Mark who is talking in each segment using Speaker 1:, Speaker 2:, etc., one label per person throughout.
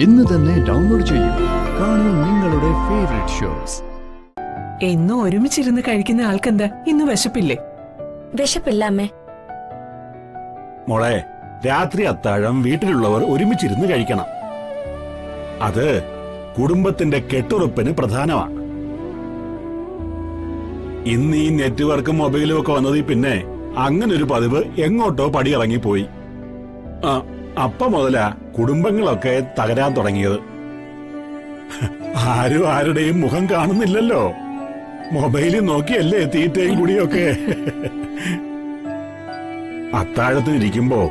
Speaker 1: ഇന്ന് തന്നെ ഡൗൺലോഡ് ചെയ്യൂ. കാണൂ നിങ്ങളുടെ ഫേവറേറ്റ് ഷോസ്.
Speaker 2: എന്നും ഒരുമിച്ചിരുന്ന് കഴിക്കുന്ന ആൾക്കെന്താ ഇന്ന് വിശപ്പില്ലേ?
Speaker 3: വിശപ്പില്ല അമ്മേ.
Speaker 4: മോളെ, രാത്രി അത്താഴം വീട്ടിലുള്ളവർ ഒരുമിച്ചിരുന്ന് കഴിക്കണം. അത് കുടുംബത്തിന്റെ കെട്ടുറപ്പിന് പ്രധാനമാണ്. ഇന്ന് ഈ നെറ്റ്വർക്കും മൊബൈലും ഒക്കെ വന്നതിൽ പിന്നെ അങ്ങനൊരു പതിവ് എങ്ങോട്ടോ പടിയിറങ്ങിപ്പോയി. അപ്പ മുതലാ കുടുംബങ്ങളൊക്കെ തകരാൻ തുടങ്ങിയത്. ആരും ആരുടെയും മുഖം കാണുന്നില്ലല്ലോ. മൊബൈലിൽ നോക്കിയല്ലേ തീറ്റയും കുടിയൊക്കെ. അത്താഴത്തിനിരിക്കുമ്പോ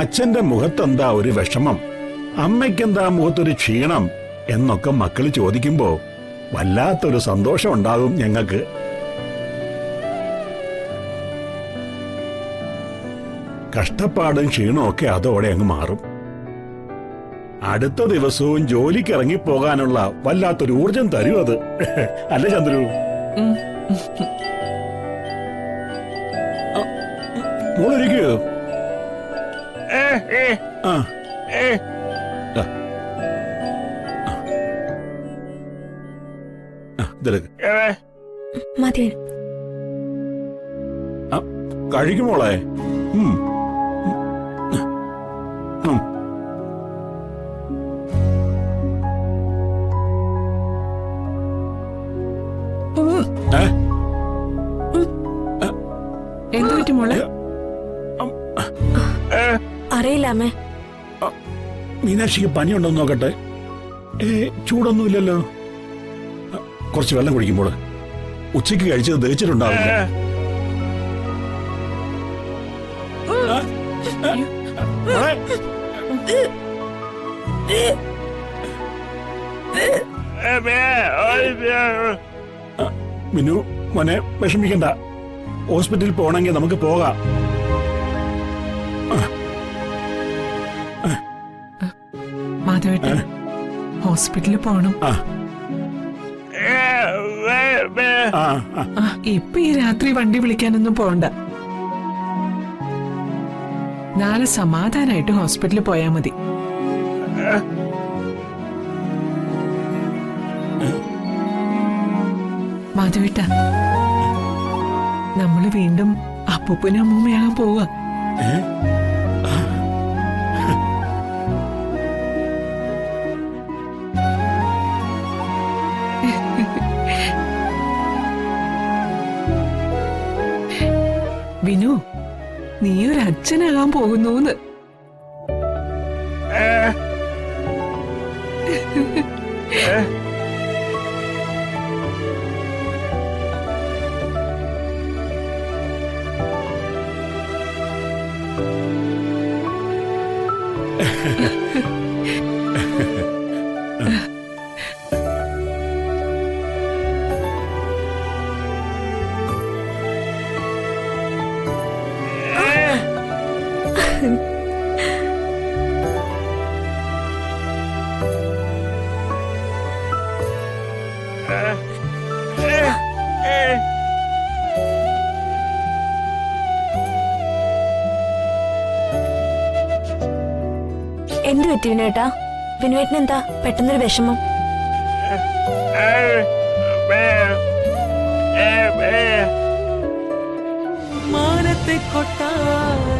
Speaker 4: അച്ഛന്റെ മുഖത്തെന്താ ഒരു വിഷമം, അമ്മയ്ക്കെന്താ മുഖത്തൊരു ക്ഷീണം എന്നൊക്കെ മക്കള് ചോദിക്കുമ്പോ വല്ലാത്തൊരു സന്തോഷം ഉണ്ടാകും ഞങ്ങൾക്ക്. കഷ്ടപ്പാടും ക്ഷീണവും ഒക്കെ അതോടെ അങ്ങ് മാറും. അടുത്ത ദിവസവും ജോലിക്ക് ഇറങ്ങിപ്പോകാനുള്ള വല്ലാത്തൊരു ഊർജം തരും അത്. അല്ലേ ചന്ദ്രു? മോളിരിക്കോ?
Speaker 3: മതി.
Speaker 4: കഴിക്കുമോളെ.
Speaker 2: എന്തു പറ്റി മോളെ?
Speaker 3: അറിയില്ല അമ്മേ.
Speaker 4: മീനാക്ഷിക്ക് പനിയുണ്ടോന്ന് നോക്കട്ടെ. ചൂടൊന്നുമില്ലല്ലോ. കുറച്ച് വെള്ളം കുടിക്കുമ്പോൾ ഉച്ചയ്ക്ക് കഴിച്ചത് ദഹിച്ചിട്ടുണ്ടാവില്ല. മിനു മോനെ, വിഷമിക്കണ്ട. ഹോസ്പിറ്റലിൽ പോണെങ്കിൽ നമുക്ക് പോകാം.
Speaker 2: മാധവേട്ട, ഹോസ്പിറ്റലിൽ പോണം. ഇപ്പൊ ഈ രാത്രി വണ്ടി വിളിക്കാനൊന്നും പോണ്ട. നാളെ സമാധാനായിട്ട് ഹോസ്പിറ്റലിൽ പോയാ മതി. മാധവേട്ട, നമ്മള് വീണ്ടും അപ്പൂപ്പനും അമ്മൂമ്മയാകാൻ പോവാ. വിനു, നീ ഒരു അച്ഛനാകാൻ പോകുന്നൂന്ന്.
Speaker 3: എന്ത് പറ്റി വിനുവേട്ടാ? വിനുവേട്ടന് എന്താ പെട്ടെന്നൊരു വിഷമം?
Speaker 2: മാനത്തെ കൊട്ടാരം